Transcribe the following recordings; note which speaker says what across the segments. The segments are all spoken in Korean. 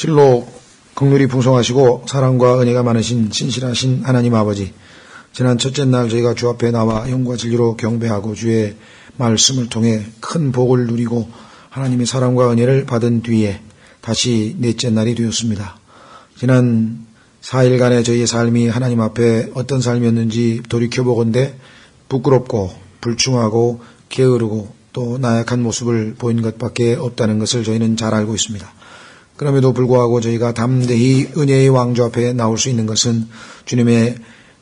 Speaker 1: 실로 긍휼이 풍성하시고 사랑과 은혜가 많으신 신실하신 하나님 아버지, 지난 첫째 날 저희가 주 앞에 나와 영과 진리로 경배하고 주의 말씀을 통해 큰 복을 누리고 하나님의 사랑과 은혜를 받은 뒤에 다시 넷째 날이 되었습니다. 지난 4일간의 저희의 삶이 하나님 앞에 어떤 삶이었는지 돌이켜보건대 부끄럽고 불충하고 게으르고 또 나약한 모습을 보인 것밖에 없다는 것을 저희는 잘 알고 있습니다. 그럼에도 불구하고 저희가 담대히 은혜의 왕좌 앞에 나올 수 있는 것은 주님의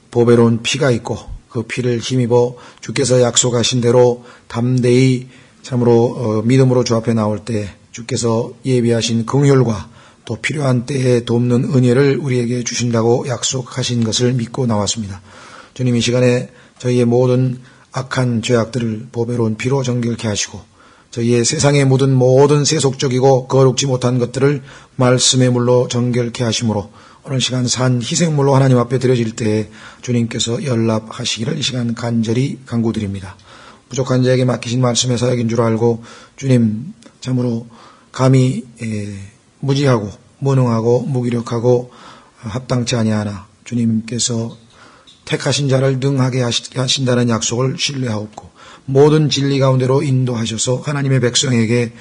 Speaker 1: 보배로운 피가 있고 그 피를 힘입어 주께서 약속하신 대로 담대히 참으로 믿음으로 주 앞에 나올 때 주께서 예비하신 긍휼과 또 필요한 때에 돕는 은혜를 우리에게 주신다고 약속하신 것을 믿고 나왔습니다. 주님 이 시간에 저희의 모든 악한 죄악들을 보배로운 피로 정결케 하시고 저희의 세상에 묻은 모든 세속적이고 거룩지 못한 것들을 말씀의 물로 정결케 하심으로 오늘 시간 산 희생물로 하나님 앞에 드려질 때에 주님께서 연락하시기를 이 시간 간절히 간구드립니다. 부족한 자에게 맡기신 말씀의 사역인 줄 알고 주님 참으로 감히 무지하고 무능하고 무기력하고 합당치 아니하나 주님께서 택하신 자를 능하게 하신다는 약속을 신뢰하옵고 모든 진리 가운데로 인도하셔서 하나님의 백성에게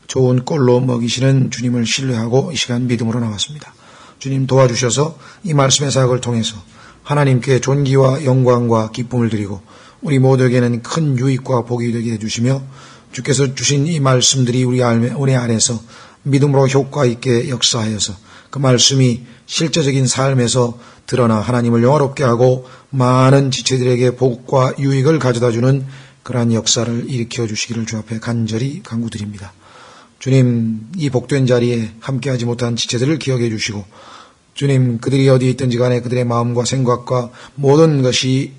Speaker 1: 좋은 꼴로 먹이시는 주님을 신뢰하고 이 시간 믿음으로 나왔습니다. 주님 도와주셔서 이 말씀의 사역을 통해서 하나님께 존귀와 영광과 기쁨을 드리고 우리 모두에게는 큰 유익과 복이 되게 해주시며 주께서 주신 이 말씀들이 우리 안에서 믿음으로 효과 있게 역사하여서 그 말씀이 실제적인 삶에서 드러나 하나님을 영화롭게 하고 많은 지체들에게 복과 유익을 가져다주는 그러한 역사를 일으켜 주시기를 주 앞에 간절히 간구드립니다. 주님 이 복된 자리에 함께하지 못한 지체들을 기억해 주시고 주님 그들이 어디에 있든지 간에 그들의 마음과 생각과 모든 것이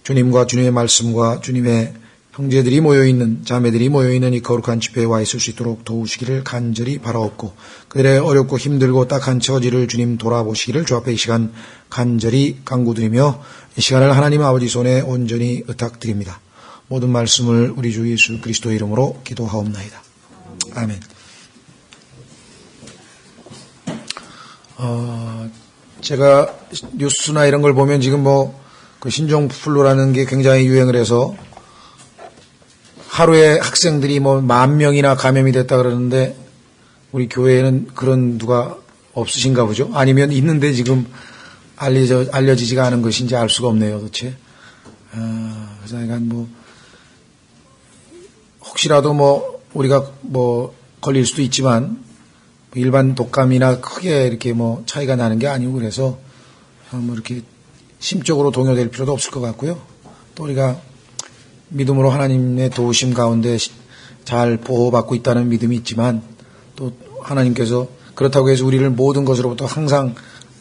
Speaker 1: 주님과 주님의 말씀과 주님의 형제들이 모여있는 자매들이 모여있는 이 거룩한 집회에 와 있을 수 있도록 도우시기를 간절히 바라옵고 그들의 어렵고 힘들고 딱한 처지를 주님 돌아보시기를 주 앞에 이 시간 간절히 간구드리며 이 시간을 하나님 아버지 손에 온전히 의탁드립니다. 모든 말씀을 우리 주 예수 그리스도의 이름으로 기도하옵나이다. 아멘. 제가 뉴스나 이런 걸 보면 지금 그 신종플루라는 게 굉장히 유행을 해서 하루에 학생들이 10,000명이나 감염이 됐다 그러는데 우리 교회에는 그런 누가 없으신가 보죠? 아니면 있는데 지금 알려지지가 않은 것인지 알 수가 없네요, 도대체. 그래서 혹시라도 우리가 걸릴 수도 있지만 일반 독감이나 크게 이렇게 차이가 나는 게 아니고 그래서 이렇게 심적으로 동요될 필요도 없을 것 같고요. 또 우리가 믿음으로 하나님의 도우심 가운데 잘 보호받고 있다는 믿음이 있지만 또 하나님께서 그렇다고 해서 우리를 모든 것으로부터 항상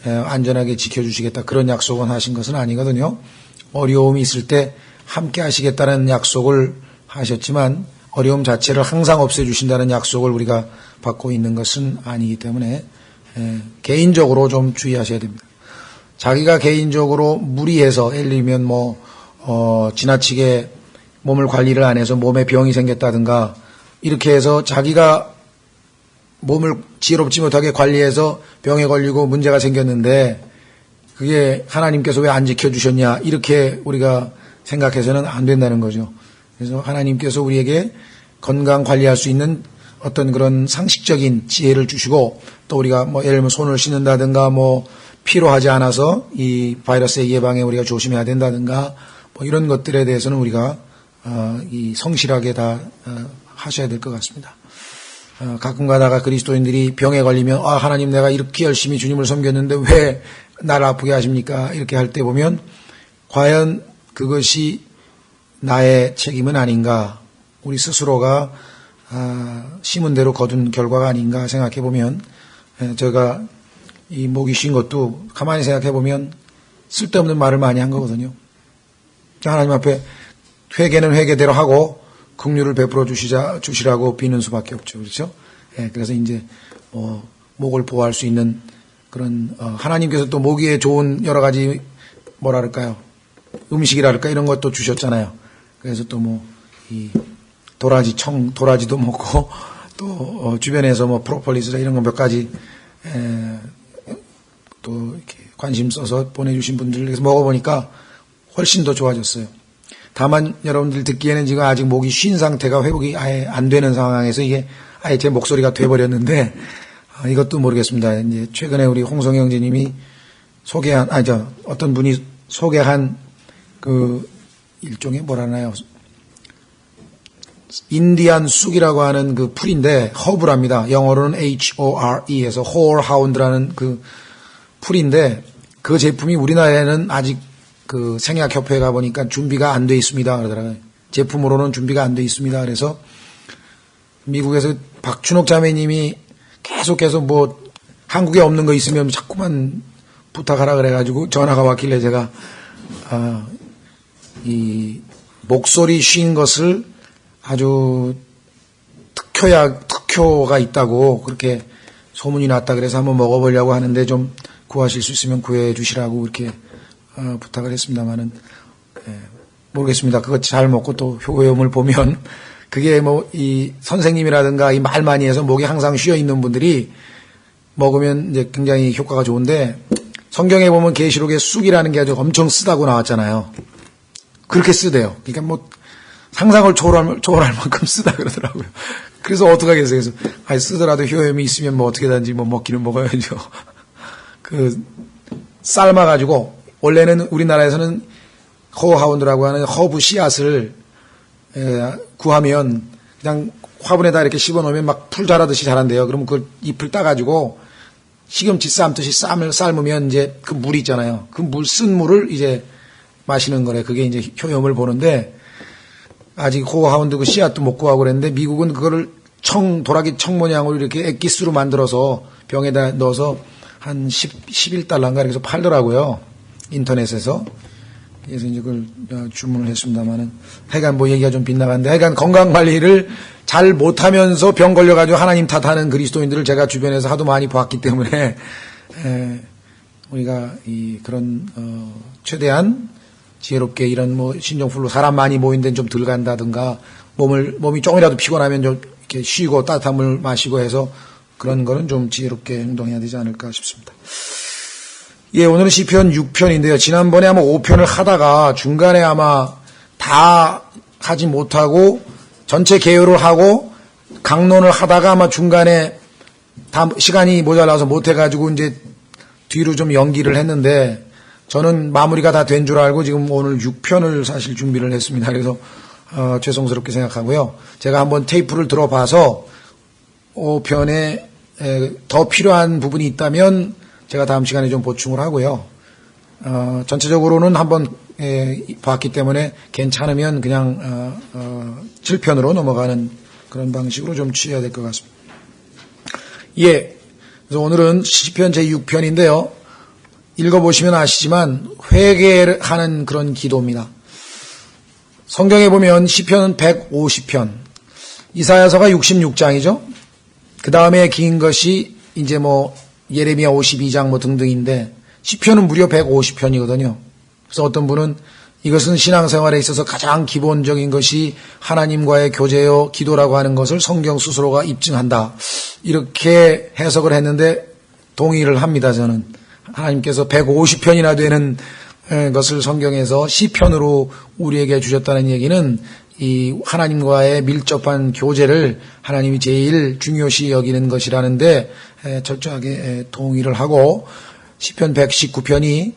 Speaker 1: 안전하게 지켜주시겠다 그런 약속은 하신 것은 아니거든요. 어려움이 있을 때 함께 하시겠다는 약속을 하셨지만 어려움 자체를 항상 없애주신다는 약속을 우리가 받고 있는 것은 아니기 때문에 개인적으로 좀 주의하셔야 됩니다. 자기가 개인적으로 무리해서 예를 들면 지나치게 몸을 관리를 안 해서 몸에 병이 생겼다든가 이렇게 해서 자기가 몸을 지혜롭지 못하게 관리해서 병에 걸리고 문제가 생겼는데 그게 하나님께서 왜 안 지켜주셨냐 이렇게 우리가 생각해서는 안 된다는 거죠. 그래서 하나님께서 우리에게 건강 관리할 수 있는 어떤 그런 상식적인 지혜를 주시고 또 우리가 예를 들면 손을 씻는다든가 필요하지 않아서 이 바이러스의 예방에 우리가 조심해야 된다든가 이런 것들에 대해서는 우리가 성실하게 다 하셔야 될 것 같습니다. 가끔 가다가 그리스도인들이 병에 걸리면 하나님 내가 이렇게 열심히 주님을 섬겼는데 왜 나를 아프게 하십니까? 이렇게 할 때 보면 과연 그것이 나의 책임은 아닌가 우리 스스로가 심은 대로 거둔 결과가 아닌가 생각해 보면 제가 이 목이 쉰 것도 가만히 생각해 보면 쓸데없는 말을 많이 한 거거든요. 하나님 앞에 회개는 회개대로 하고 긍휼을 베풀어 주시라고 비는 수밖에 없죠. 그렇죠? 그래서 이제 목을 보호할 수 있는 그런 하나님께서 또 모기에 좋은 여러 가지 음식이랄까 이런 것도 주셨잖아요. 그래서 또 이 도라지도 먹고 또 주변에서 프로폴리스나 이런 거 몇 가지 또 이렇게 관심 써서 보내주신 분들에서 먹어보니까 훨씬 더 좋아졌어요. 다만 여러분들 듣기에는 지금 아직 목이 쉰 상태가 회복이 아예 안 되는 상황에서 이게 아예 제 목소리가 돼버렸는데 이것도 모르겠습니다. 이제 최근에 우리 홍성희 형제님이 소개한 어떤 분이 소개한 그 일종의 뭐라나요? 인디안 쑥이라고 하는 그 풀인데 허브랍니다. 영어로는 HORE에서 호어하운드라는 그 풀인데 그 제품이 우리나라에는 아직 그 생약협회에 가보니까 준비가 안 돼 있습니다. 그러더라고요. 제품으로는 준비가 안 돼 있습니다. 그래서 미국에서 박춘옥 자매님이 계속해서 뭐 한국에 없는 거 있으면 자꾸만 부탁하라 그래가지고 전화가 왔길래 제가 이 목소리 쉰 것을 아주 특효가 있다고 그렇게 소문이 났다 그래서 한번 먹어보려고 하는데 좀 구하실 수 있으면 구해 주시라고 이렇게 부탁을 했습니다만은 모르겠습니다. 그거 잘 먹고 또 효험을 보면 그게 뭐 이 선생님이라든가 이 말 많이 해서 목이 항상 쉬어 있는 분들이 먹으면 이제 굉장히 효과가 좋은데 성경에 보면 계시록에 쑥이라는 게 아주 엄청 쓰다고 나왔잖아요. 그렇게 쓰대요. 그러니까 뭐 상상을 초월할 만큼 쓰다 그러더라고요. 그래서 어떡하겠어요. 그래서 쓰더라도 효험이 있으면 뭐 어떻게든지 뭐 먹기는 먹어야죠. 그 삶아가지고 원래는 우리나라에서는 허하운드라고 하는 허브 씨앗을 구하면 그냥 화분에다 이렇게 씹어놓으면 막 풀 자라듯이 자란대요. 그러면 그 잎을 따가지고 시금치 삶듯이 삶으면 이제 그 물 있잖아요. 그 쓴 물을 이제 마시는 거래. 그게 이제 효험을 보는데 아직 호하운드 그 씨앗도 못 구하고 그랬는데 미국은 그거를 도라기 청 모양으로 이렇게 액기스로 만들어서 병에다 넣어서 한 11달러인가 이렇게 해서 팔더라고요. 인터넷에서. 그래서 이제 그걸 주문을 했습니다만은 하여간 뭐 얘기가 좀 빗나갔는데 하여간 건강관리를 잘 못하면서 병 걸려가지고 하나님 탓하는 그리스도인들을 제가 주변에서 하도 많이 봤기 때문에 우리가 그런 최대한 지혜롭게 이런 뭐 신종플루 사람 많이 모인 데는 좀 덜 간다든가 몸이 조금이라도 피곤하면 좀 이렇게 쉬고 따뜻한 물 마시고 해서 그런 거는 좀 지혜롭게 행동해야 되지 않을까 싶습니다. 예, 오늘은 시편 6편인데요. 지난번에 아마 5편을 하다가 중간에 아마 다 하지 못하고 전체 개요를 하고 강론을 하다가 아마 중간에 다 시간이 모자라서 못해가지고 이제 뒤로 좀 연기를 했는데 저는 마무리가 다 된 줄 알고 지금 오늘 6편을 사실 준비를 했습니다. 그래서 죄송스럽게 생각하고요. 제가 한번 테이프를 들어봐서 5편에 더 필요한 부분이 있다면 제가 다음 시간에 좀 보충을 하고요. 전체적으로는 한번 봤기 때문에 괜찮으면 그냥 7편으로 넘어가는 그런 방식으로 좀 취해야 될 것 같습니다. 예, 그래서 오늘은 시편 제6편인데요. 읽어보시면 아시지만 회개하는 그런 기도입니다. 성경에 보면 시편은 150편, 이사야서가 66장이죠. 그 다음에 긴 것이 이제 뭐 예레미야 52장 뭐 등등인데 시편은 무려 150편이거든요. 그래서 어떤 분은 이것은 신앙생활에 있어서 가장 기본적인 것이 하나님과의 교제요 기도라고 하는 것을 성경 스스로가 입증한다. 이렇게 해석을 했는데 동의를 합니다. 저는. 하나님께서 150편이나 되는 것을 성경에서 시편으로 우리에게 주셨다는 얘기는 이 하나님과의 밀접한 교제를 하나님이 제일 중요시 여기는 것이라는데 철저하게 동의를 하고 시편 119편이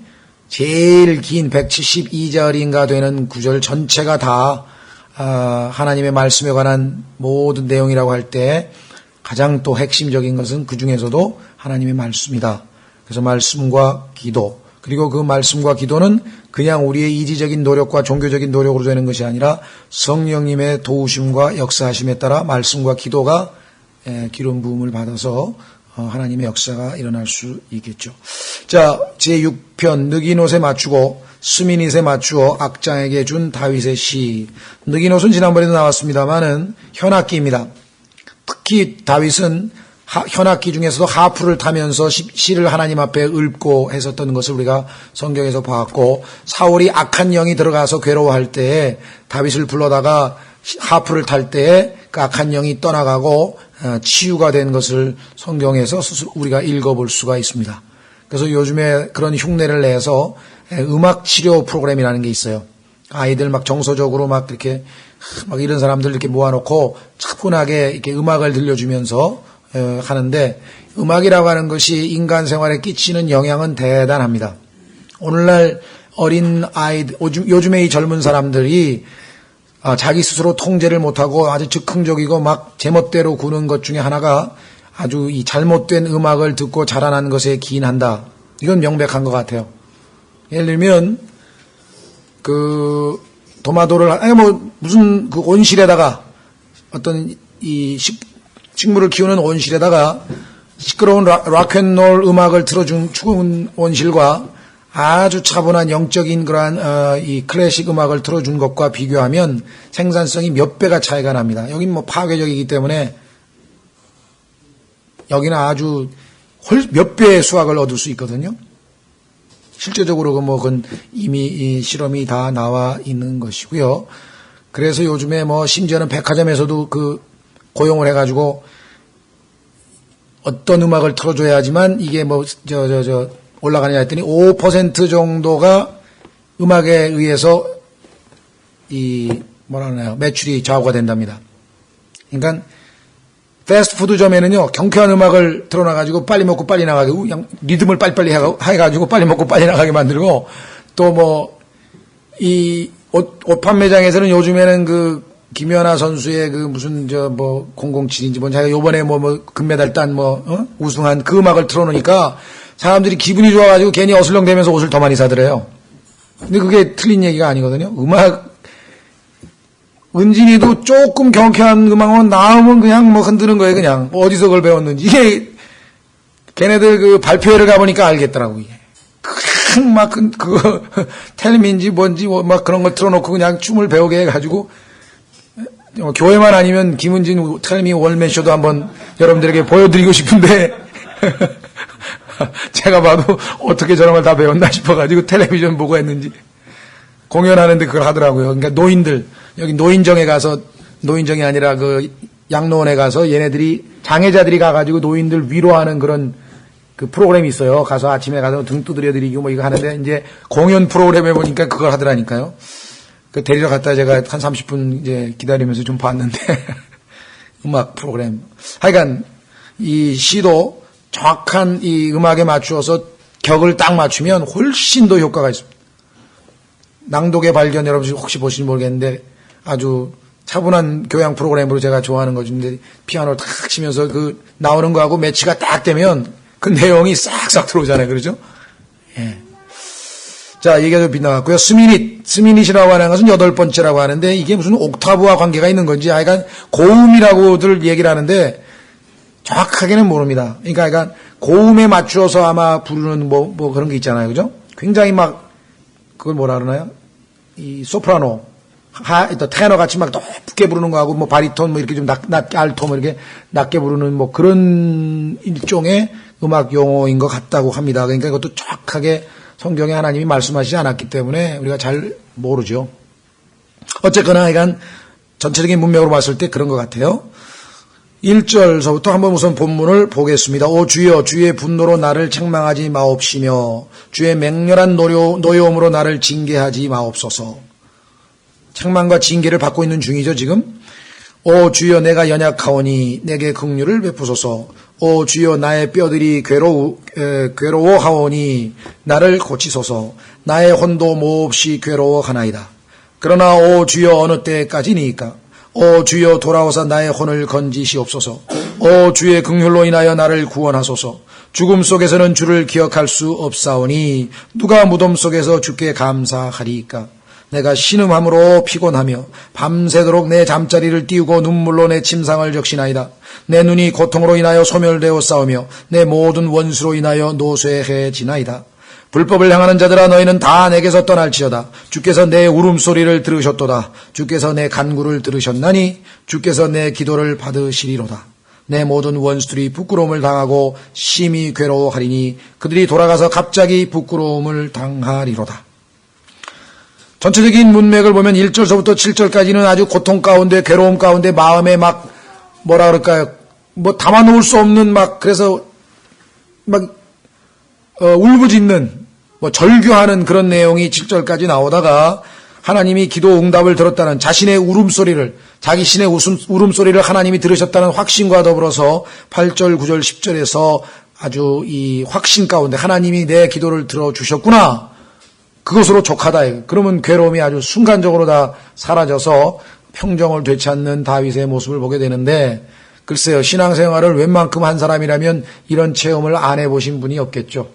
Speaker 1: 제일 긴 172절인가 되는 구절 전체가 다 하나님의 말씀에 관한 모든 내용이라고 할 때 가장 또 핵심적인 것은 그 중에서도 하나님의 말씀이다. 그래서 말씀과 기도, 그리고 그 말씀과 기도는 그냥 우리의 이지적인 노력과 종교적인 노력으로 되는 것이 아니라 성령님의 도우심과 역사하심에 따라 말씀과 기도가 기름 부음을 받아서 하나님의 역사가 일어날 수 있겠죠. 자, 제6편 느기노에 맞추고 스미닛에 맞추어 악장에게 준 다윗의 시. 느기노는 지난번에도 나왔습니다만은 현악기입니다. 특히 다윗은 현악기 중에서도 하프를 타면서 시를 하나님 앞에 읊고 했었던 것을 우리가 성경에서 보았고, 사울이 악한 영이 들어가서 괴로워할 때에 다윗을 불러다가 하프를 탈 때에 그 악한 영이 떠나가고 치유가 된 것을 성경에서 스스로 우리가 읽어볼 수가 있습니다. 그래서 요즘에 그런 흉내를 내서 음악 치료 프로그램이라는 게 있어요. 아이들 막 정서적으로 막 이렇게 막 이런 사람들 이렇게 모아놓고 차분하게 이렇게 음악을 들려주면서 하는데, 음악이라고 하는 것이 인간 생활에 끼치는 영향은 대단합니다. 오늘날 어린 아이들, 요즘에 이 젊은 사람들이 자기 스스로 통제를 못하고 아주 즉흥적이고 막 제멋대로 구는 것 중에 하나가 아주 이 잘못된 음악을 듣고 자라난 것에 기인한다. 이건 명백한 것 같아요. 예를 들면 그 도마도를 무슨 그 온실에다가 어떤 이 식물을 키우는 온실에다가 시끄러운 락앤롤 음악을 틀어준 추운 온실과 아주 차분한 영적인 그러한 이 클래식 음악을 틀어준 것과 비교하면 생산성이 몇 배가 차이가 납니다. 여긴 뭐 파괴적이기 때문에 여기는 아주 몇 배의 수확을 얻을 수 있거든요. 실제적으로 그건 이미 이 실험이 다 나와 있는 것이고요. 그래서 요즘에 뭐 심지어는 백화점에서도 그 고용을 해가지고 어떤 음악을 틀어줘야지만 이게 뭐 올라가느냐 했더니 5% 정도가 음악에 의해서 매출이 좌우가 된답니다. 그러니까 패스트푸드점에는요, 경쾌한 음악을 틀어놔가지고 빨리 먹고 빨리 나가게, 그냥 리듬을 빨리빨리 해가지고 빨리 먹고 빨리 나가게 만들고, 또 옷 판매장에서는 요즘에는 그 김연아 선수의 그 무슨 007인지 자기가 요번에 금메달 딴 우승한 그 음악을 틀어놓으니까 사람들이 기분이 좋아가지고 괜히 어슬렁대면서 옷을 더 많이 사더래요. 근데 그게 틀린 얘기가 아니거든요. 은진이도 조금 경쾌한 음악만 나오면 그냥 흔드는 거예요, 그냥. 어디서 그걸 배웠는지. 이게, 걔네들 그 발표회를 가보니까 알겠더라고, 이게. 그냥 텔미인지 뭔지 그런 거 틀어놓고 그냥 춤을 배우게 해가지고, 교회만 아니면 김은진 텔미 월맨쇼도 한번 여러분들에게 보여드리고 싶은데, 제가 봐도 어떻게 저런 걸 다 배웠나 싶어가지고 텔레비전 보고 했는지. 공연하는데 그걸 하더라고요. 그러니까 여기 노인정에 가서, 노인정이 아니라 그 양로원에 가서 얘네들이, 장애자들이 가가지고 노인들 위로하는 그런 그 프로그램이 있어요. 가서 아침에 가서 등 두드려드리고 이거 하는데, 이제 공연 프로그램에 보니까 그걸 하더라니까요. 그 데리러 갔다 제가 한 30분 이제 기다리면서 좀 봤는데, 음악 프로그램. 하여간 이 시도 정확한 이 음악에 맞추어서 격을 딱 맞추면 훨씬 더 효과가 있습니다. 낭독의 발견 여러분 혹시 보시는지 모르겠는데 아주 차분한 교양 프로그램으로 제가 좋아하는 거인데 피아노를 탁 치면서 그 나오는 거하고 매치가 딱 되면 그 내용이 싹싹 들어오잖아요. 그러죠? 예. 자, 얘기가 좀 빗나갔고요. 스미닛이라고 하는 것은 8번째라고 하는데 이게 무슨 옥타브와 관계가 있는 건지 하여간 고음이라고들 얘기를 하는데 정확하게는 모릅니다. 그러니까 고음에 맞추어서 아마 부르는 그런 게 있잖아요. 그죠? 굉장히 그걸 뭐라 그러나요? 이 소프라노, 테너 같이 높게 부르는 거하고 바리톤 이렇게 좀 낮게 알토 이렇게 낮게 부르는 그런 일종의 음악 용어인 것 같다고 합니다. 그러니까 이것도 정확하게 성경에 하나님이 말씀하시지 않았기 때문에 우리가 잘 모르죠. 어쨌거나 그러니까 전체적인 문맥으로 봤을 때 그런 것 같아요. 1절서부터 한번 우선 본문을 보겠습니다. 오 주여, 주의 분노로 나를 책망하지 마옵시며 주의 맹렬한 노여움으로 나를 징계하지 마옵소서. 책망과 징계를 받고 있는 중이죠, 지금. 오 주여, 내가 연약하오니 내게 긍휼을 베푸소서. 오 주여, 나의 뼈들이 괴로워하오니 나를 고치소서. 나의 혼도 몹시 괴로워하나이다. 그러나 오 주여, 어느 때까지니까? 오 주여, 돌아오사 나의 혼을 건지시옵소서. 오 주의 긍휼로 인하여 나를 구원하소서. 죽음 속에서는 주를 기억할 수 없사오니 누가 무덤 속에서 주께 감사하리이까. 내가 신음함으로 피곤하며 밤새도록 내 잠자리를 띄우고 눈물로 내 침상을 적시나이다. 내 눈이 고통으로 인하여 소멸되어 싸우며 내 모든 원수로 인하여 노쇠해지나이다. 불법을 행하는 자들아, 너희는 다 내게서 떠날지어다. 주께서 내 울음소리를 들으셨도다. 주께서 내 간구를 들으셨나니 주께서 내 기도를 받으시리로다. 내 모든 원수들이 부끄러움을 당하고 심히 괴로워하리니 그들이 돌아가서 갑자기 부끄러움을 당하리로다. 전체적인 문맥을 보면 1절서부터 7절까지는 아주 고통 가운데, 괴로움 가운데 마음에 막 뭐라 그럴까요? 뭐 담아놓을 수 없는 막 그래서 막 울부짖는 뭐 절규하는 그런 내용이 7절까지 나오다가 하나님이 기도 응답을 들었다는 자신의 울음소리를, 자기 신의 울음소리를 하나님이 들으셨다는 확신과 더불어서 8절, 9절, 10절에서 아주 이 확신 가운데 하나님이 내 기도를 들어주셨구나, 그것으로 족하다. 그러면 괴로움이 아주 순간적으로 다 사라져서 평정을 되찾는 다윗의 모습을 보게 되는데, 글쎄요, 신앙생활을 웬만큼 한 사람이라면 이런 체험을 안 해보신 분이 없겠죠.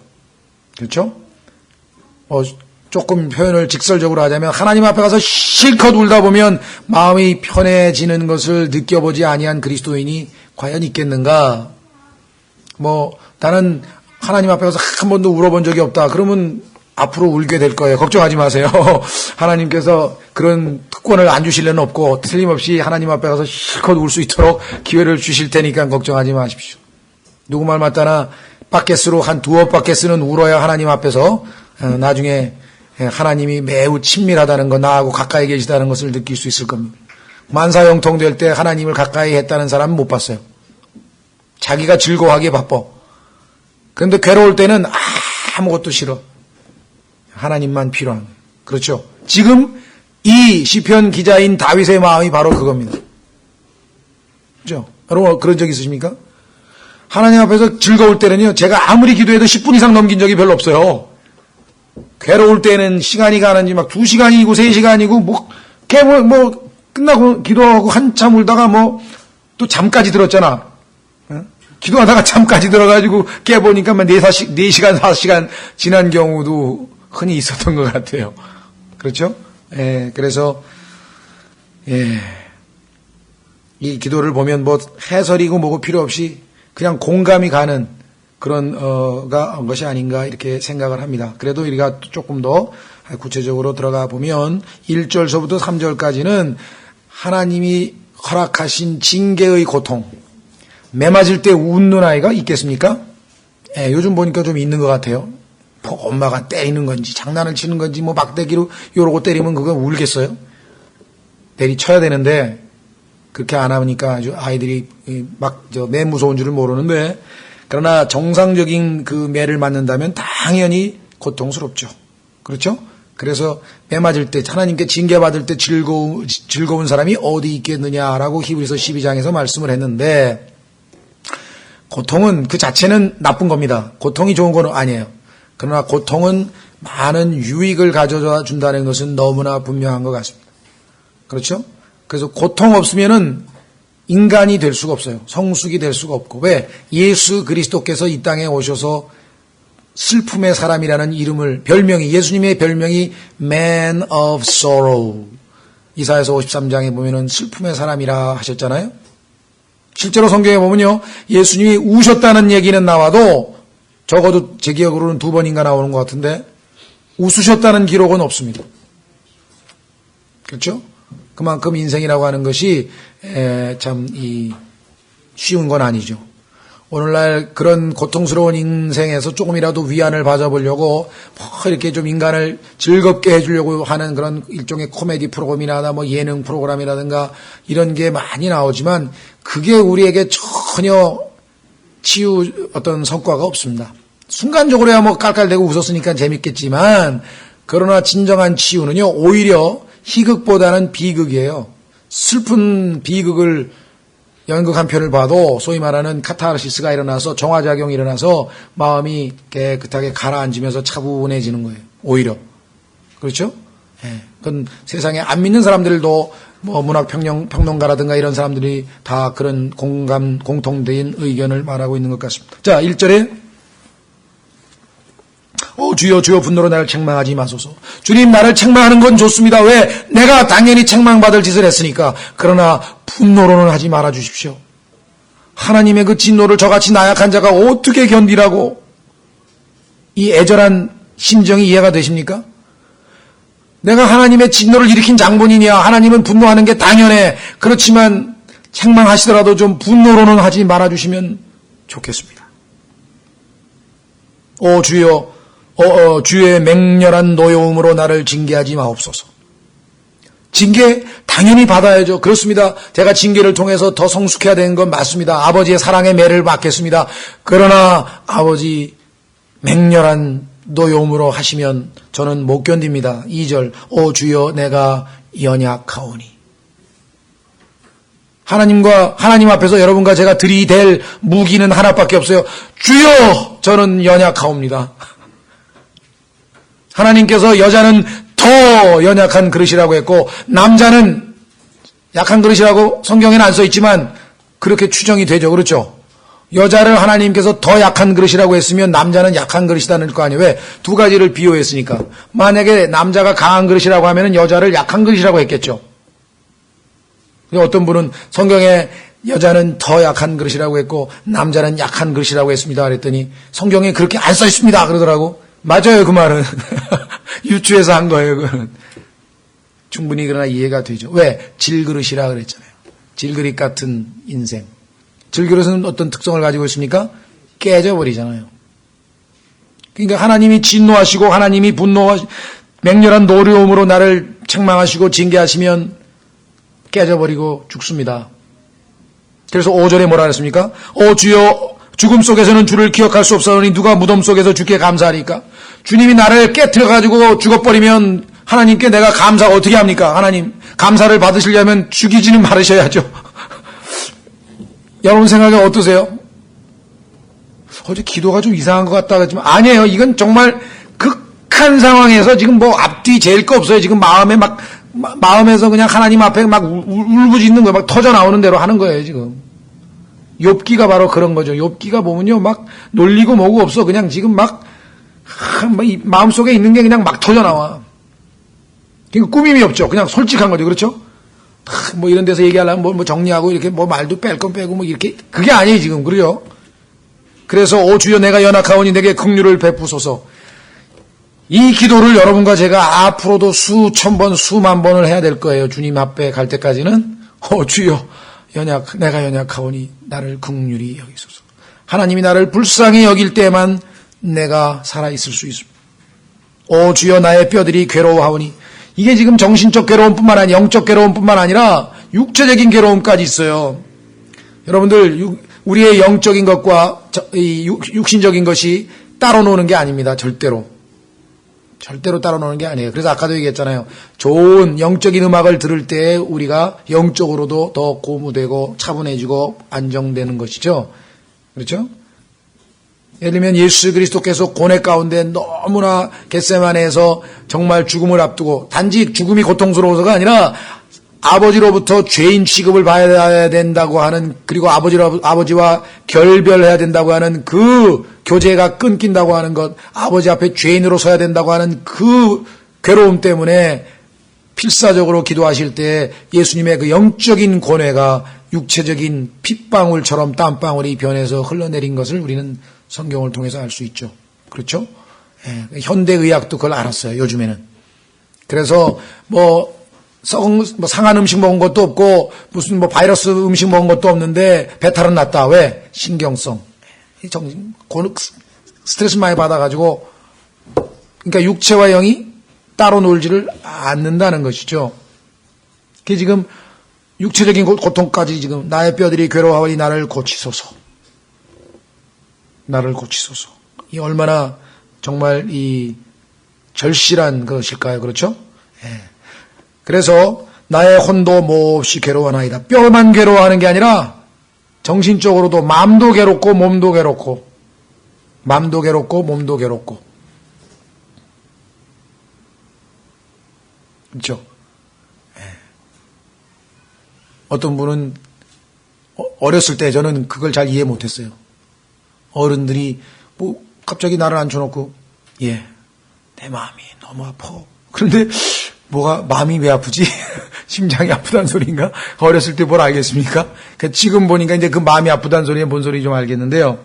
Speaker 1: 그렇죠? 조금 표현을 직설적으로 하자면 하나님 앞에 가서 실컷 울다 보면 마음이 편해지는 것을 느껴보지 아니한 그리스도인이 과연 있겠는가? 나는 하나님 앞에 가서 한 번도 울어본 적이 없다. 그러면 앞으로 울게 될 거예요. 걱정하지 마세요. 하나님께서 그런 특권을 안 주실 리는 없고 틀림없이 하나님 앞에 가서 실컷 울 수 있도록 기회를 주실 테니까 걱정하지 마십시오. 누구 말 맞다나 바켓으로 한 두어 바켓은 울어야 하나님 앞에서 나중에 하나님이 매우 친밀하다는 것, 나하고 가까이 계시다는 것을 느낄 수 있을 겁니다. 만사형통될 때 하나님을 가까이 했다는 사람은 못 봤어요. 자기가 즐거워하기에 바빠. 그런데 괴로울 때는 아무것도 싫어. 하나님만 필요한 거예요. 그렇죠? 지금 이 시편 기자인 다윗의 마음이 바로 그겁니다. 그렇죠? 여러분 그런 적 있으십니까? 하나님 앞에서 즐거울 때는요, 제가 아무리 기도해도 10분 이상 넘긴 적이 별로 없어요. 괴로울 때는 시간이 가는지 막 2시간이고 3시간이고 끝나고 기도하고 한참 울다가 또 잠까지 들었잖아. 기도하다가 잠까지 들어가지고 깨보니까 4시간 5시간 지난 경우도 흔히 있었던 것 같아요. 그렇죠? 그래서 이 기도를 보면 해설이고 뭐고 필요 없이 그냥 공감이 가는 그런 것이 아닌가 이렇게 생각을 합니다. 그래도 우리가 조금 더 구체적으로 들어가 보면 1절서부터 3절까지는 하나님이 허락하신 징계의 고통, 매 맞을 때 웃는 아이가 있겠습니까? 요즘 보니까 좀 있는 것 같아요. 엄마가 때리는 건지 장난을 치는 건지 막대기로 요러고 때리면 그거 울겠어요? 내리쳐야 되는데 그렇게 안 하니까 아주 아이들이 매 무서운 줄을 모르는데, 그러나 정상적인 그 매를 맞는다면 당연히 고통스럽죠. 그렇죠? 그래서 매 맞을 때 하나님께 징계받을 때 즐거운 사람이 어디 있겠느냐라고 히브리서 12장에서 말씀을 했는데, 고통은 그 자체는 나쁜 겁니다. 고통이 좋은 건 아니에요. 그러나 고통은 많은 유익을 가져다 준다는 것은 너무나 분명한 것 같습니다. 그렇죠? 그래서 고통 없으면은 인간이 될 수가 없어요. 성숙이 될 수가 없고. 왜? 예수 그리스도께서 이 땅에 오셔서 슬픔의 사람이라는 예수님의 별명이 Man of Sorrow. 이사야서 53장에 보면은 슬픔의 사람이라 하셨잖아요. 실제로 성경에 보면요, 예수님이 우셨다는 얘기는 나와도 적어도 제 기억으로는 2번인가 나오는 것 같은데 웃으셨다는 기록은 없습니다. 그렇죠? 그만큼 인생이라고 하는 것이 참 쉬운 건 아니죠. 오늘날 그런 고통스러운 인생에서 조금이라도 위안을 받아보려고 이렇게 좀 인간을 즐겁게 해주려고 하는 그런 일종의 코미디 프로그램이나 예능 프로그램이라든가 이런 게 많이 나오지만 그게 우리에게 전혀 치유 어떤 성과가 없습니다. 순간적으로야 깔깔대고 웃었으니까 재밌겠지만, 그러나 진정한 치유는요, 오히려 희극보다는 비극이에요. 슬픈 비극을 연극 한 편을 봐도 소위 말하는 카타르시스가 일어나서 정화작용이 일어나서 마음이 깨끗하게 가라앉으면서 차분해지는 거예요. 오히려. 그렇죠? 그건 세상에 안 믿는 사람들도 문학평론가라든가 이런 사람들이 다 그런 공통된 의견을 말하고 있는 것 같습니다. 자, 1절에 주여 주여 분노로 나를 책망하지 마소서. 주님, 나를 책망하는 건 좋습니다. 왜? 내가 당연히 책망받을 짓을 했으니까. 그러나 분노로는 하지 말아 주십시오. 하나님의 그 진노를 저같이 나약한 자가 어떻게 견디라고. 이 애절한 심정이 이해가 되십니까? 내가 하나님의 진노를 일으킨 장본인이야. 하나님은 분노하는 게 당연해. 그렇지만 책망하시더라도 좀 분노로는 하지 말아 주시면 좋겠습니다. 주여 주의 맹렬한 노여움으로 나를 징계하지 마옵소서. 징계 당연히 받아야죠. 그렇습니다. 제가 징계를 통해서 더 성숙해야 되는 건 맞습니다. 아버지의 사랑의 매를 받겠습니다. 그러나 아버지 맹렬한 노여움으로 하시면 저는 못 견딥니다. 2절 오 주여 내가 연약하오니. 하나님 앞에서 여러분과 제가 들이댈 무기는 하나밖에 없어요. 주여 저는 연약하옵니다. 하나님께서 여자는 더 연약한 그릇이라고 했고 남자는 약한 그릇이라고 성경에는 안 써 있지만 그렇게 추정이 되죠. 그렇죠? 여자를 하나님께서 더 약한 그릇이라고 했으면 남자는 약한 그릇이라는 거 아니에요. 왜? 두 가지를 비유했으니까. 만약에 남자가 강한 그릇이라고 하면 여자를 약한 그릇이라고 했겠죠. 어떤 분은 성경에 여자는 더 약한 그릇이라고 했고 남자는 약한 그릇이라고 했습니다. 그랬더니 성경에 그렇게 안 써 있습니다. 그러더라고. 맞아요. 그 말은. 유추해서 한 거예요. 그건. 충분히 그러나 이해가 되죠. 왜? 질그릇이라 그랬잖아요. 질그릇 같은 인생. 질그릇은 어떤 특성을 가지고 있습니까? 깨져버리잖아요. 그러니까 하나님이 진노하시고 하나님이 맹렬한 노려움으로 나를 책망하시고 징계하시면 깨져버리고 죽습니다. 그래서 5절에 뭐라 그랬습니까? 오 주여 죽음 속에서는 주를 기억할 수 없사오니 누가 무덤 속에서 주께 감사하리까? 주님이 나를 깨트려가지고 죽어버리면 하나님께 내가 감사 어떻게 합니까? 하나님 감사를 받으시려면 죽이지는 말으셔야죠. 여러분 생각에 어떠세요? 어제 기도가 좀 이상한 것 같다 그랬지만 아니에요. 이건 정말 극한 상황에서 지금 뭐 앞뒤 재일 거 없어요. 지금 마음에서 그냥 하나님 앞에 막 울부짖는 거예요. 막 터져 나오는 대로 하는 거예요, 지금. 욥기가 바로 그런 거죠. 욥기가 보면요, 막 놀리고 뭐고 없어. 그냥 지금 마음속에 있는 게 그냥 막 터져 나와. 그러니까 꾸밈이 없죠. 그냥 솔직한 거죠. 그렇죠? 뭐 이런 데서 얘기하려면 뭐 정리하고 이렇게 뭐 말도 뺄 건 빼고 뭐 이렇게 그게 아니에요, 지금. 그러죠? 그래서 오 주여 내가 연약하오니 내게 긍휼을 베푸소서. 이 기도를 여러분과 제가 앞으로도 수천 번, 수만 번을 해야 될 거예요. 주님 앞에 갈 때까지는. 주여, 내가 연약하오니 나를 긍휼히 여기소서. 하나님이 나를 불쌍히 여길 때만 내가 살아있을 수 있습니다. 오 주여 나의 뼈들이 괴로워하오니. 이게 지금 정신적 괴로움뿐만 아니라 영적 괴로움뿐만 아니라 육체적인 괴로움까지 있어요. 여러분들 우리의 영적인 것과 육신적인 것이 따로 노는 게 아닙니다. 절대로 따로 노는 게 아니에요. 그래서 아까도 얘기했잖아요. 좋은 영적인 음악을 들을 때 우리가 영적으로도 더 고무되고 차분해지고 안정되는 것이죠. 그렇죠? 예를 들면 예수 그리스도께서 고뇌 가운데 너무나 겟세마네에서 정말 죽음을 앞두고 단지 죽음이 고통스러워서가 아니라 아버지로부터 죄인 취급을 받아야 된다고 하는 그리고 아버지와 결별해야 된다고 하는 그 교제가 끊긴다고 하는 것 아버지 앞에 죄인으로 서야 된다고 하는 그 괴로움 때문에 필사적으로 기도하실 때 예수님의 그 영적인 고뇌가 육체적인 핏방울처럼 땀방울이 변해서 흘러내린 것을 우리는 성경을 통해서 알 수 있죠. 그렇죠? 예, 현대의학도 그걸 알았어요. 요즘에는. 그래서 상한 음식 먹은 것도 없고 무슨 바이러스 음식 먹은 것도 없는데 배탈은 났다. 왜? 신경성. 스트레스 많이 받아가지고 그러니까 육체와 영이 따로 놀지를 않는다는 것이죠. 그게 지금 육체적인 고통까지 지금 나의 뼈들이 괴로워하오니 나를 고치소서. 나를 고치소서. 이 얼마나 정말 이 절실한 것일까요? 그렇죠? 예. 그래서 나의 혼도 몹시 괴로워하나이다. 뼈만 괴로워하는 게 아니라 정신적으로도 마음도 괴롭고 몸도 괴롭고 마음도 괴롭고 몸도 괴롭고 그렇죠? 예. 어떤 분은 어렸을 때 저는 그걸 잘 이해 못했어요. 어른들이 갑자기 나를 앉혀놓고 내 마음이 너무 아파. 그런데 뭐가 마음이 왜 아프지? 심장이 아프다는 소리인가? 어렸을 때 뭘 알겠습니까? 지금 보니까 이제 그 마음이 아프다는 소리에 뭔 소리인지 좀 알겠는데요.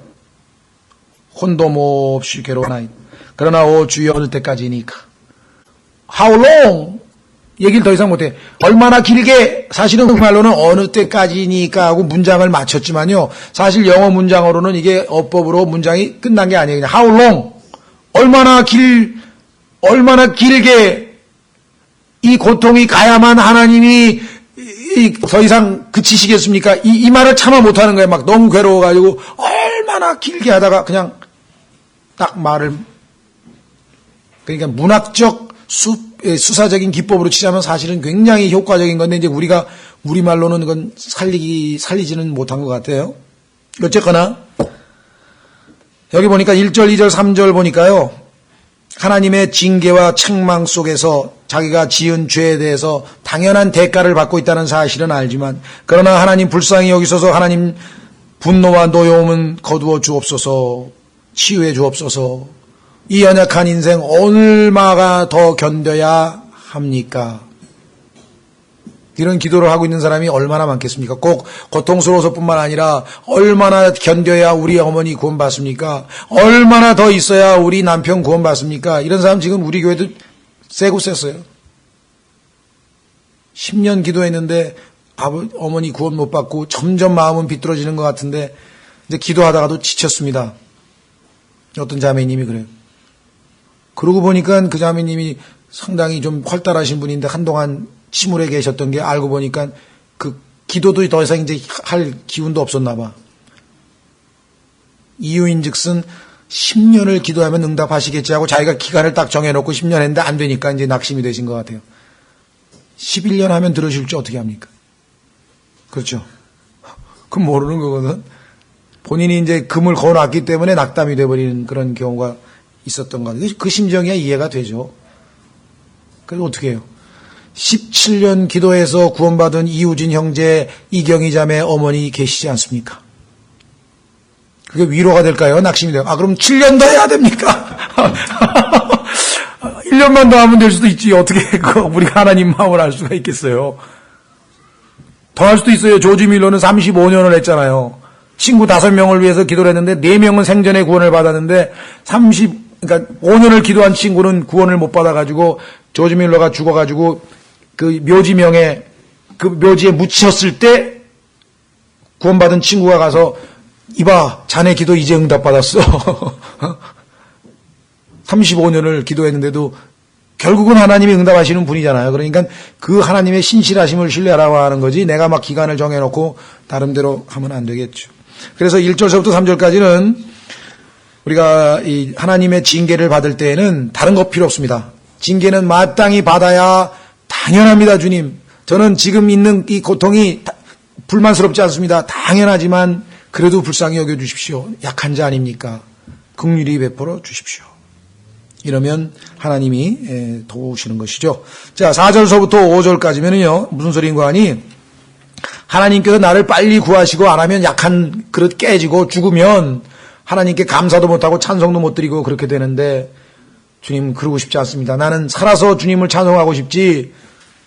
Speaker 1: 혼도 몹시 괴로워하나이다. 그러나 오 주여 어느 때까지니까. How long? 얘기를 더 이상 못해. 얼마나 길게 사실은 그 말로는 어느 때까지니까 하고 문장을 맞췄지만요. 사실 영어 문장으로는 이게 어법으로 문장이 끝난 게 아니에요. 그냥 how long? 얼마나 길게 이 고통이 가야만 하나님이 더 이상 그치시겠습니까? 이 말을 참아 못하는 거예요. 막 너무 괴로워가지고 얼마나 길게 하다가 그냥 딱 말을, 그러니까 문학적 수사적인 기법으로 치자면 사실은 굉장히 효과적인 건데 이제 우리가 우리말로는 그건 살리지는 못한 것 같아요. 어쨌거나 여기 보니까 1절, 2절, 3절 보니까요. 하나님의 징계와 책망 속에서 자기가 지은 죄에 대해서 당연한 대가를 받고 있다는 사실은 알지만 그러나 하나님 불쌍히 여기소서 하나님 분노와 노여움은 거두어 주옵소서 치유해 주옵소서 이 연약한 인생 얼마가 더 견뎌야 합니까? 이런 기도를 하고 있는 사람이 얼마나 많겠습니까? 꼭 고통스러워서뿐만 아니라 얼마나 견뎌야 우리 어머니 구원받습니까? 얼마나 더 있어야 우리 남편 구원받습니까? 이런 사람 지금 우리 교회도 세고 셌어요. 10년 기도했는데 어머니 구원 못 받고 점점 마음은 비뚤어지는 것 같은데 이제 기도하다가도 지쳤습니다. 어떤 자매님이 그래요. 그러고 보니까 그 자매님이 상당히 좀 활달하신 분인데 한동안 침울해 계셨던 게 알고 보니까 그 기도도 더 이상 이제 할 기운도 없었나 봐. 이유인즉슨 10년을 기도하면 응답하시겠지 하고 자기가 기간을 딱 정해놓고 10년 했는데 안 되니까 이제 낙심이 되신 것 같아요. 11년 하면 들으실 줄 어떻게 합니까? 그렇죠. 그럼 모르는 거거든. 본인이 이제 금을 거놨기 때문에 낙담이 돼버리는 그런 경우가 있었던 것 같아요. 그 심정이 이해가 되죠. 그래서 어떻게 해요? 17년 기도해서 구원받은 이우진 형제, 이경희 자매 어머니 계시지 않습니까? 그게 위로가 될까요? 낙심이 돼요. 그럼 7년 더 해야 됩니까? 1년만 더 하면 될 수도 있지. 어떻게 우리가 하나님 마음을 알 수가 있겠어요? 더 할 수도 있어요. 조지 밀러는 35년을 했잖아요. 친구 5명을 위해서 기도를 했는데 4명은 생전에 구원을 받았는데 그러니까 5년을 기도한 친구는 구원을 못 받아가지고 조지 밀러가 죽어가지고 그 묘지명에 그 묘지에 묻혔을 때 구원받은 친구가 가서 이봐 자네 기도 이제 응답받았어. 35년을 기도했는데도 결국은 하나님이 응답하시는 분이잖아요. 그러니까 그 하나님의 신실하심을 신뢰하라고 하는 거지 내가 막 기간을 정해놓고 나름대로 하면 안 되겠죠. 그래서 1절서부터 3절까지는 우리가 이 하나님의 징계를 받을 때에는 다른 거 필요 없습니다. 징계는 마땅히 받아야 당연합니다. 주님. 저는 지금 있는 이 고통이 불만스럽지 않습니다. 당연하지만 그래도 불쌍히 여겨주십시오. 약한 자 아닙니까? 긍휼히 베풀어 주십시오. 이러면 하나님이 도우시는 것이죠. 자, 4절서부터 5절까지면은요, 무슨 소리인가 하니, 하나님께서 나를 빨리 구하시고 안 하면 약한 그릇 깨지고 죽으면 하나님께 감사도 못하고 찬송도 못 드리고 그렇게 되는데, 주님 그러고 싶지 않습니다. 나는 살아서 주님을 찬송하고 싶지,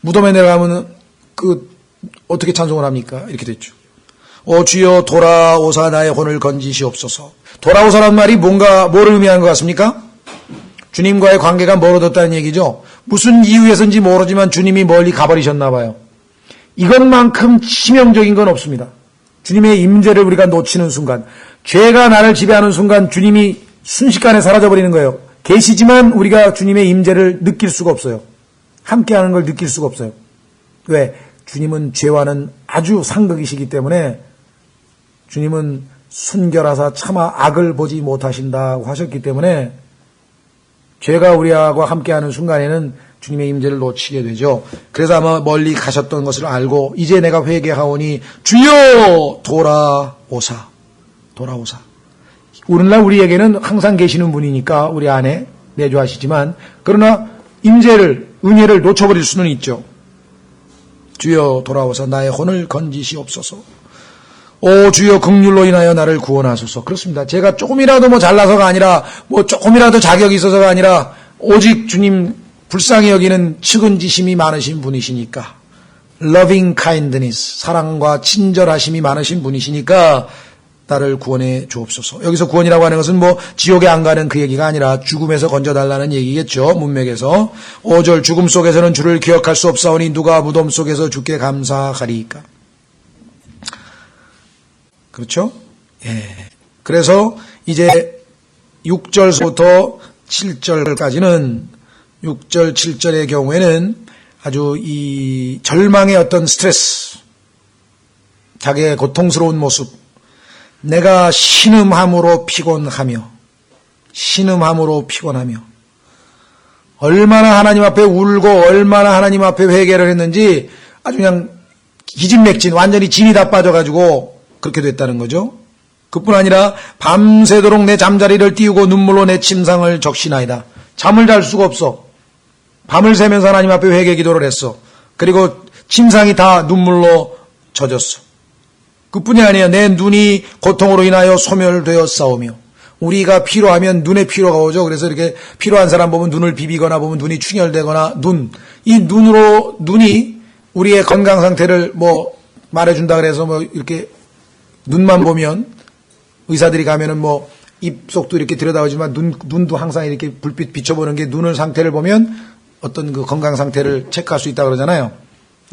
Speaker 1: 무덤에 내려가면 어떻게 찬송을 합니까? 이렇게 됐죠. 오 주여 돌아오사 나의 혼을 건지시옵소서. 돌아오사란 말이 뭐를 의미하는 것 같습니까? 주님과의 관계가 멀어졌다는 얘기죠. 무슨 이유에서인지 모르지만 주님이 멀리 가버리셨나 봐요. 이것만큼 치명적인 건 없습니다. 주님의 임재를 우리가 놓치는 순간, 죄가 나를 지배하는 순간 주님이 순식간에 사라져버리는 거예요. 계시지만 우리가 주님의 임재를 느낄 수가 없어요. 함께하는 걸 느낄 수가 없어요. 왜? 주님은 죄와는 아주 상극이시기 때문에 주님은 순결하사 차마 악을 보지 못하신다고 하셨기 때문에 죄가 우리와 함께하는 순간에는 주님의 임재를 놓치게 되죠. 그래서 아마 멀리 가셨던 것을 알고 이제 내가 회개하오니 주여 돌아오사. 오늘날 우리에게는 항상 계시는 분이니까 우리 안에 내주하시지만 그러나 임재를 은혜를 놓쳐버릴 수는 있죠. 주여 돌아오사 나의 혼을 건지시옵소서. 오 주여 긍휼로 인하여 나를 구원하소서. 그렇습니다. 제가 조금이라도 잘나서가 아니라 조금이라도 자격이 있어서가 아니라 오직 주님 불쌍히 여기는 측은지심이 많으신 분이시니까 loving kindness 사랑과 친절하심이 많으신 분이시니까 나를 구원해 주옵소서. 여기서 구원이라고 하는 것은 지옥에 안 가는 그 얘기가 아니라 죽음에서 건져달라는 얘기겠죠. 문맥에서 5절 죽음 속에서는 주를 기억할 수 없사오니 누가 무덤 속에서 주께 감사하리이까. 그렇죠? 예. 그래서 이제 6절부터 7절까지는 6절, 7절의 경우에는 아주 이 절망의 어떤 스트레스, 자기의 고통스러운 모습, 내가 신음함으로 피곤하며 얼마나 하나님 앞에 울고 얼마나 하나님 앞에 회개를 했는지 아주 그냥 기진맥진, 완전히 진이 다 빠져가지고 그렇게 됐다는 거죠. 그뿐 아니라 밤새도록 내 잠자리를 띄우고 눈물로 내 침상을 적시나이다. 잠을 잘 수가 없어. 밤을 새면서 하나님 앞에 회개 기도를 했어. 그리고 침상이 다 눈물로 젖었어. 그뿐이 아니에요. 내 눈이 고통으로 인하여 소멸되어 싸우며, 우리가 피로하면 눈에 피로가 오죠. 그래서 이렇게 피로한 사람 보면 눈을 비비거나 보면 눈이 충혈되거나 이 눈이 우리의 건강 상태를 말해준다 그래서 이렇게 눈만 보면 의사들이 가면은 입속도 이렇게 들여다보지만 눈도 항상 이렇게 불빛 비춰보는 게 눈을 상태를 보면 어떤 그 건강 상태를 체크할 수 있다 그러잖아요.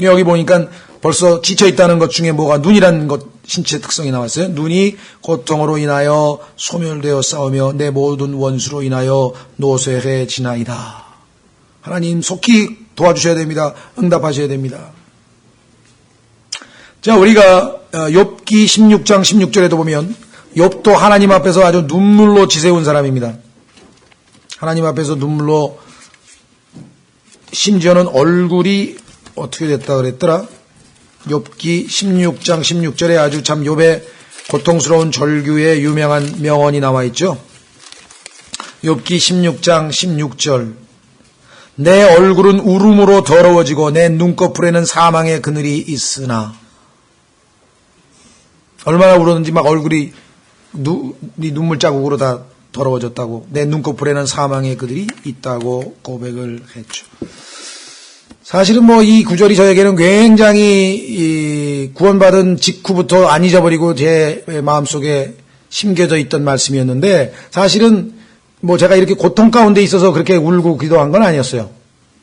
Speaker 1: 여기 보니까 벌써 지쳐 있다는 것 중에 뭐가 눈이라는 것 신체 특성이 나왔어요. 눈이 고통으로 인하여 소멸되어 싸우며 내 모든 원수로 인하여 노쇠해지나이다. 하나님 속히 도와주셔야 됩니다. 응답하셔야 됩니다. 자, 우리가 욥기 16장 16절에도 보면 욥도 하나님 앞에서 아주 눈물로 지새운 사람입니다. 하나님 앞에서 눈물로, 심지어는 얼굴이 어떻게 됐다 그랬더라? 욥기 16장 16절에 아주 참 욥의 고통스러운 절규의 유명한 명언이 나와 있죠. 욥기 16장 16절. 내 얼굴은 울음으로 더러워지고 내 눈꺼풀에는 사망의 그늘이 있으나. 얼마나 울었는지 막 얼굴이 눈물 자국으로 다 더러워졌다고. 내 눈꺼풀에는 사망의 그늘이 있다고 고백을 했죠. 사실은 이 구절이 저에게는 굉장히 구원받은 직후부터 안 잊어버리고 제 마음속에 심겨져 있던 말씀이었는데, 사실은 제가 이렇게 고통 가운데 있어서 그렇게 울고 기도한 건 아니었어요.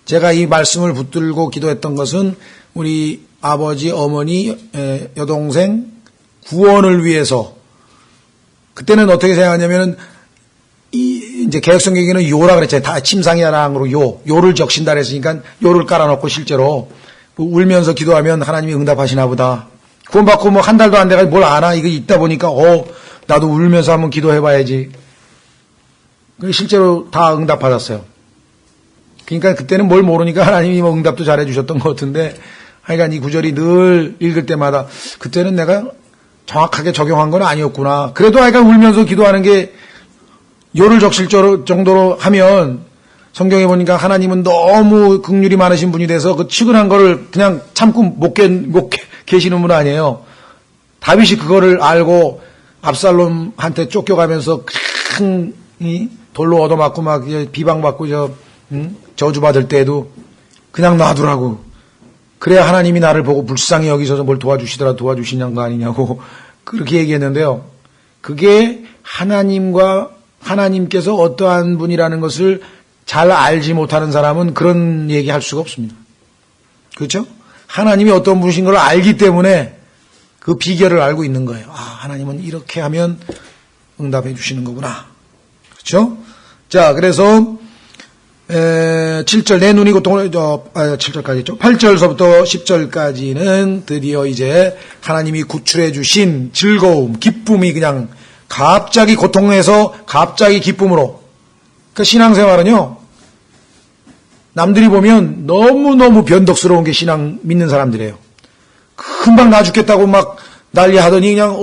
Speaker 1: 제가 이 말씀을 붙들고 기도했던 것은 우리 아버지, 어머니, 여동생 구원을 위해서. 그때는 어떻게 생각하냐면은 이제 개혁성경에는 요라 그랬잖아요. 다 침상이랑으로 요를 적신다 그랬으니까 요를 깔아놓고 실제로 울면서 기도하면 하나님이 응답하시나 보다. 구원받고 한 달도 안 돼가지고 뭘 아나? 이거 있다 보니까 나도 울면서 한번 기도해봐야지. 실제로 다 응답받았어요. 그러니까 그때는 뭘 모르니까 하나님이 응답도 잘해주셨던 것 같은데, 하여간 이 구절이 늘 읽을 때마다 그때는 내가 정확하게 적용한 건 아니었구나. 그래도 하여간 울면서 기도하는 게 요를 적실 정도로 하면, 성경에 보니까 하나님은 너무 긍휼이 많으신 분이 돼서 그 측은한 거를 그냥 참고 못 계시는 분 아니에요. 다윗이 그거를 알고 압살롬한테 쫓겨가면서 큰 돌로 얻어맞고 막 비방받고 저주받을 때에도 그냥 놔두라고. 그래야 하나님이 나를 보고 불쌍히 여기셔서 뭘 도와주시더라 도와주시는 거 아니냐고 그렇게 얘기했는데요. 그게 하나님께서 어떠한 분이라는 것을 잘 알지 못하는 사람은 그런 얘기 할 수가 없습니다. 그렇죠? 하나님이 어떤 분이신 걸 알기 때문에 그 비결을 알고 있는 거예요. 하나님은 이렇게 하면 응답해 주시는 거구나. 그렇죠? 자, 그래서 7절 내 눈이 고통을 7절까지 했죠. 8절서부터 10절까지는 드디어 이제 하나님이 구출해 주신 즐거움, 기쁨이 그냥 갑자기 고통에서 갑자기 기쁨으로. 그 신앙생활은요, 남들이 보면 너무너무 변덕스러운 게 신앙 믿는 사람들이에요. 금방 나 죽겠다고 막 난리 하더니 그냥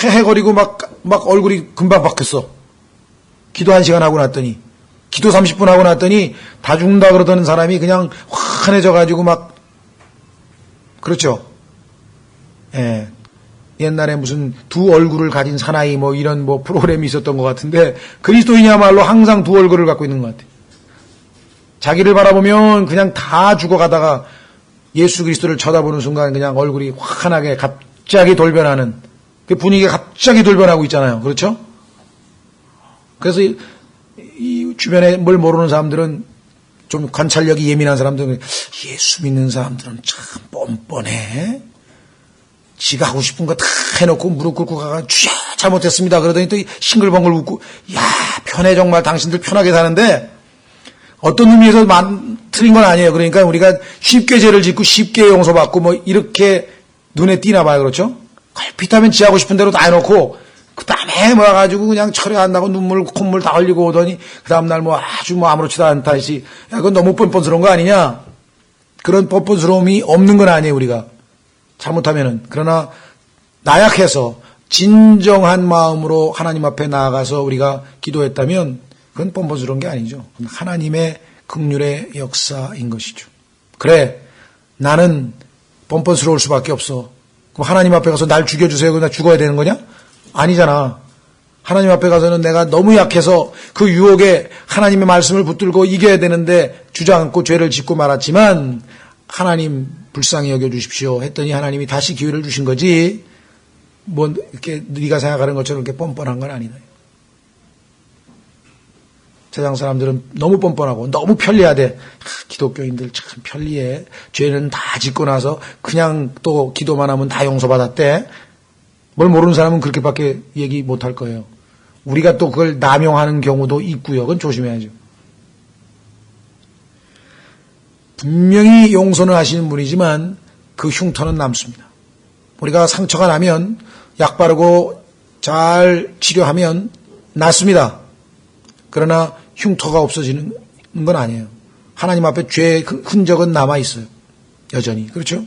Speaker 1: 헤헤거리고 막 얼굴이 금방 바뀌었어. 기도 1시간 하고 났더니, 기도 30분 하고 났더니 다 죽는다 그러던 사람이 그냥 환해져가지고 막, 그렇죠. 예. 옛날에 무슨 두 얼굴을 가진 사나이 이런 프로그램이 있었던 것 같은데, 그리스도인이야말로 항상 두 얼굴을 갖고 있는 것 같아요. 자기를 바라보면 그냥 다 죽어가다가 예수 그리스도를 쳐다보는 순간 그냥 얼굴이 환하게 갑자기 돌변하는, 그 분위기가 갑자기 돌변하고 있잖아요. 그렇죠? 그래서 이 주변에 뭘 모르는 사람들은, 좀 관찰력이 예민한 사람들은, 예수 믿는 사람들은 참 뻔뻔해. 지가 하고 싶은 거 다 해놓고 무릎 꿇고 가가 주야 잘못했습니다. 그러더니 또 싱글벙글 웃고, 야 편해 정말 당신들 편하게 사는데 어떤 의미에서 틀린 건 아니에요. 그러니까 우리가 쉽게 죄를 짓고 쉽게 용서받고 뭐 이렇게 눈에 띄나 봐요. 그렇죠? 걸핏하면 지하고 싶은 대로 다 해놓고 그 다음에 모아가지고 그냥 철회 안 나고 눈물 콧물 다 흘리고 오더니 그 다음날 뭐 아주 뭐 아무렇지도 않다 시 야 그건 너무 뻔뻔스러운 거 아니냐. 그런 뻔뻔스러움이 없는 건 아니에요. 우리가 잘못하면은. 그러나 나약해서 진정한 마음으로 하나님 앞에 나아가서 우리가 기도했다면 그건 뻔뻔스러운 게 아니죠. 하나님의 긍휼의 역사인 것이죠. 그래, 나는 뻔뻔스러울 수밖에 없어. 그럼 하나님 앞에 가서 날 죽여주세요. 그럼 나 죽어야 되는 거냐? 아니잖아. 하나님 앞에 가서는 내가 너무 약해서 그 유혹에 하나님의 말씀을 붙들고 이겨야 되는데 주저앉고 죄를 짓고 말았지만 하나님 불쌍히 여겨주십시오 했더니 하나님이 다시 기회를 주신 거지 뭐 이렇게 네가 생각하는 것처럼 이렇게 뻔뻔한 건 아니다. 세상 사람들은 너무 뻔뻔하고 너무 편리하대. 기독교인들 참 편리해. 죄는 다 짓고 나서 그냥 또 기도만 하면 다 용서받았대. 뭘 모르는 사람은 그렇게밖에 얘기 못할 거예요. 우리가 또 그걸 남용하는 경우도 있고요. 그건 조심해야죠. 분명히 용서는 하시는 분이지만 그 흉터는 남습니다. 우리가 상처가 나면 약 바르고 잘 치료하면 낫습니다. 그러나 흉터가 없어지는 건 아니에요. 하나님 앞에 죄의 흔적은 남아있어요. 여전히. 그렇죠?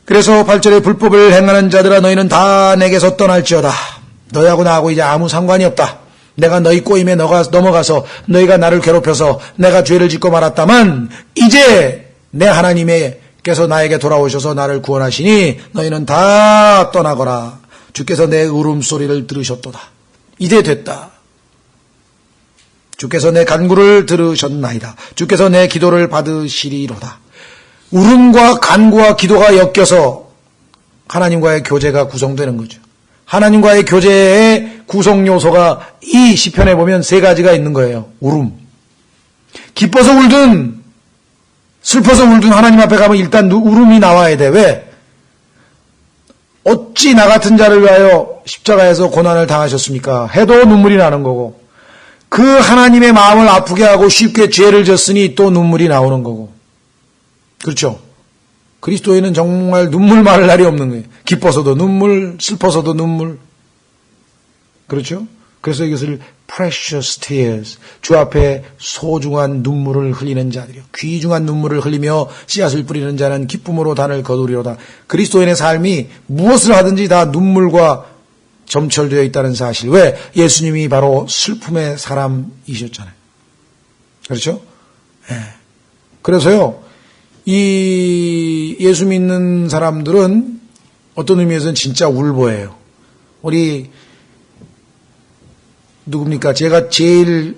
Speaker 1: 그래서 8절에 불법을 행하는 자들아 너희는 다 내게서 떠날지어다. 너희하고 나하고 이제 아무 상관이 없다. 내가 너희 꼬임에 넘어가서 너희가 나를 괴롭혀서 내가 죄를 짓고 말았다만 이제 내 하나님께서 나에게 돌아오셔서 나를 구원하시니 너희는 다 떠나거라. 주께서 내 울음소리를 들으셨도다. 이제 됐다. 주께서 내 간구를 들으셨나이다. 주께서 내 기도를 받으시리로다. 울음과 간구와 기도가 엮여서 하나님과의 교제가 구성되는 거죠. 하나님과의 교제의 구성 요소가 이 시편에 보면 세 가지가 있는 거예요. 울음. 기뻐서 울든 슬퍼서 울든 하나님 앞에 가면 일단 울음이 나와야 돼. 왜? 어찌 나 같은 자를 위하여 십자가에서 고난을 당하셨습니까? 해도 눈물이 나는 거고 그 하나님의 마음을 아프게 하고 쉽게 죄를 졌으니 또 눈물이 나오는 거고 그렇죠? 그리스도에는 정말 눈물 말할 날이 없는 거예요. 기뻐서도 눈물, 슬퍼서도 눈물. 그렇죠? 그래서 이것을 precious tears, 주 앞에 소중한 눈물을 흘리는 자들이요. 귀중한 눈물을 흘리며 씨앗을 뿌리는 자는 기쁨으로 단을 거두리로다. 그리스도인의 삶이 무엇을 하든지 다 눈물과 점철되어 있다는 사실. 왜? 예수님이 바로 슬픔의 사람이셨잖아요. 그렇죠? 네. 그래서요. 이 예수 믿는 사람들은 어떤 의미에서는 진짜 울보예요. 우리 누굽니까? 제가 제일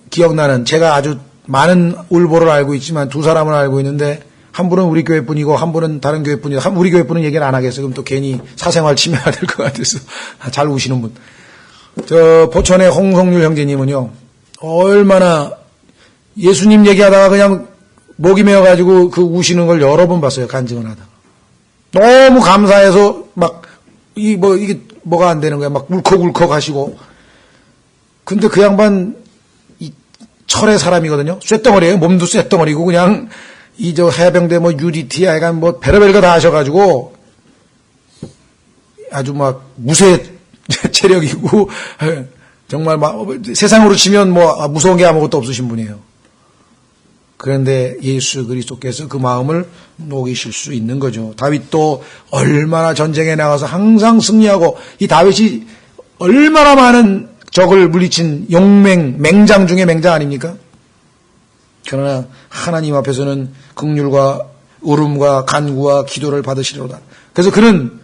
Speaker 1: 기억나는 제가 아주 많은 울보를 알고 있지만 두 사람을 알고 있는데 한 분은 우리 교회뿐이고 한 분은 다른 교회뿐이고 우리 교회뿐은 얘기는 안 하겠어요. 그럼 또 괜히 사생활 침해가 될 것 같아서 잘 우시는 분. 저 포천의 홍성률 형제님은요. 얼마나 예수님 얘기하다가 그냥 목이 메어가지고 그 우시는 걸 여러 번 봤어요. 간증을 하다가. 너무 감사해서 막, 이게 뭐가 안 되는 거야. 막 울컥울컥 하시고. 근데 그 양반, 철의 사람이거든요. 쇳덩어리예요. 몸도 쇳덩어리고 그냥, 해병대 UDT, 약간 별의별 거 다 하셔가지고, 아주 막 무쇠 체력이고, 정말 세상으로 치면 무서운 게 아무것도 없으신 분이에요. 그런데 예수 그리스도께서 그 마음을 녹이실 수 있는 거죠. 다윗도 얼마나 전쟁에 나가서 항상 승리하고 이 다윗이 얼마나 많은 적을 물리친 맹장 중에 맹장 아닙니까? 그러나 하나님 앞에서는 긍휼과 울음과 간구와 기도를 받으시리로다. 그래서 그는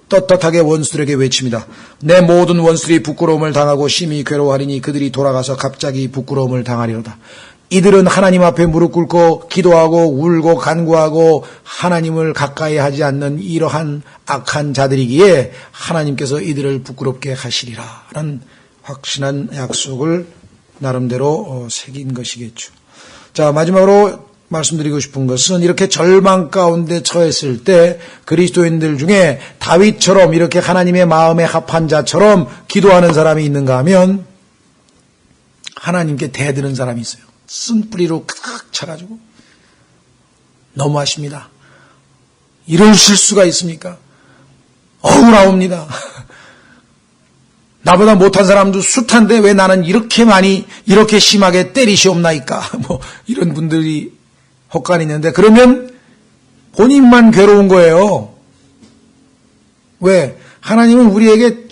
Speaker 1: 떳떳하게 원수들에게 외칩니다. 내 모든 원수들이 부끄러움을 당하고 심히 괴로워하리니 그들이 돌아가서 갑자기 부끄러움을 당하리로다. 이들은 하나님 앞에 무릎 꿇고 기도하고 울고 간구하고 하나님을 가까이 하지 않는 이러한 악한 자들이기에 하나님께서 이들을 부끄럽게 하시리라 라는 확신한 약속을 나름대로 새긴 것이겠죠. 자, 마지막으로 말씀드리고 싶은 것은 이렇게 절망 가운데 처했을 때 그리스도인들 중에 다윗처럼 이렇게 하나님의 마음에 합한 자처럼 기도하는 사람이 있는가 하면 하나님께 대드는 사람이 있어요. 쓴뿌리로 칵 차가지고 너무하십니다. 이러실 수가 있습니까? 억울하옵니다. 나보다 못한 사람도 숱한데 왜 나는 이렇게 심하게 때리시옵나이까? 이런 분들이 혹간 있는데, 그러면 본인만 괴로운 거예요. 왜? 하나님은 우리에게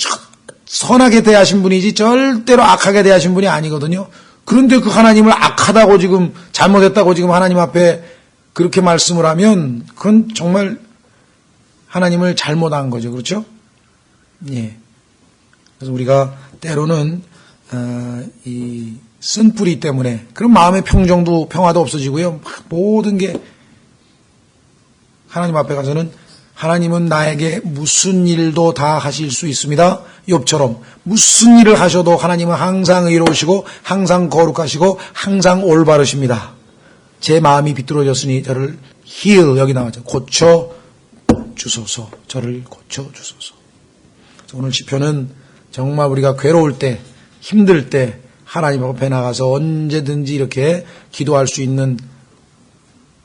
Speaker 1: 선하게 대하신 분이지 절대로 악하게 대하신 분이 아니거든요. 그런데 그 하나님을 악하다고 지금 잘못했다고 지금 하나님 앞에 그렇게 말씀을 하면 그건 정말 하나님을 잘못한 거죠. 그렇죠? 예. 그래서 우리가 때로는 이 쓴뿌리 때문에 그런 마음의 평화도 없어지고요. 모든 게 하나님 앞에 가서는 하나님은 나에게 무슨 일도 다 하실 수 있습니다. 욥처럼 무슨 일을 하셔도 하나님은 항상 의로우시고 항상 거룩하시고 항상 올바르십니다. 제 마음이 비뚤어졌으니 저를 여기 나왔죠. 고쳐 주소서. 저를 고쳐 주소서. 오늘 시편은 정말 우리가 괴로울 때, 힘들 때 하나님 앞에 나가서 언제든지 이렇게 기도할 수 있는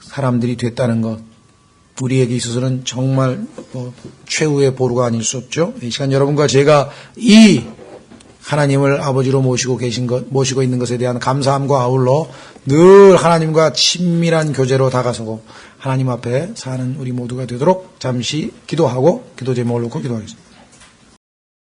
Speaker 1: 사람들이 됐다는 것, 우리에게 있어서는 정말 최후의 보루가 아닐 수 없죠. 이 시간 여러분과 제가 이 하나님을 아버지로 모시고 있는 것에 대한 감사함과 아울러 늘 하나님과 친밀한 교제로 다가서고 하나님 앞에 사는 우리 모두가 되도록 잠시 기도하고 기도 제목을 놓고 기도하겠습니다.